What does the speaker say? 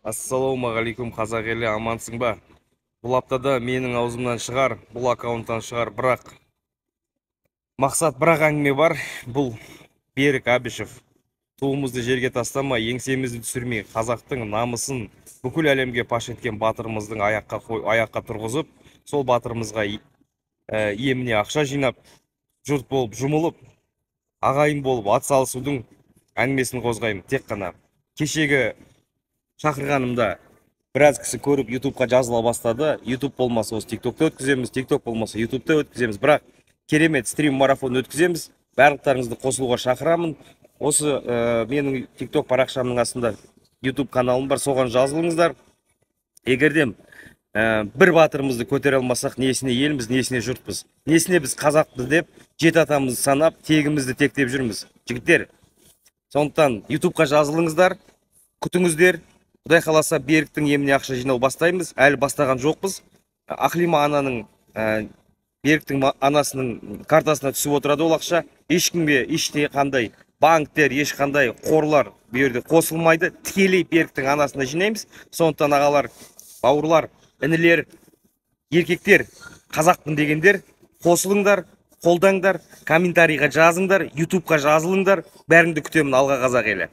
Ассалаумағалейкум қазақ елі, амансың ба? Бұл аптада менің аузымнан шығар, бұл аккаунттан шығар, бірақ мақсат бірақ әңгіме бар. Бұл Берік Әбішев. Туымызды жерге тастамай, еңсемізді түсірмей, қазақтың намысын бүкіл әлемге паш еткен батырымыздың аяққа тұрғызып, сол батырымызға еміне ақша жинап, жұрт болып жұмылып, ағайын болып атсалысудың әңгімесін қозғаймын. Тек қана кешегі шақырғанымда біраз кісі көріп ютубқа жазыла бастады. Ютуб болмаса осы тиктокта өткіземіз, тикток болмаса ютубта өткіземіз. Бірақ керемет стрим марафон өткіземіз. Барлықтарыңызды қосылуға шақырамын. Осы менің тикток парақшамның астында ютуб каналым бар, соған жазылыңыздар. Егердем бір батырымызды көтере алмасақ, несіне елміз, несіне жұртпыз, несіне біз қазақпыз деп жеті атамызды санап, тегімізді тектеп жүрміз. Жігіттер, сондықтан ютубқа жазылыңыздар, күтіңіздер. Құдай қаласа Беріктің еміне ақша жинау бастаймыз. Әлі бастаған жоқпыз. Ақлима ананың, Беріктің анасының картасына түсіп отырады ол ақша. Ешкімге ешқандай банктер, ешқандай қорлар бұл жерде қосылмайды. Тікелей Беріктің анасына жинаймыз. Сондықтан ағалар, бауырлар, інілер, еркектер, қазақпын дегендер қосылыңдар, қолдаңдар, комментарийға жазыңдар, ютубқа жазылыңдар. Бәріңді күтемін. Алға қазақ елі.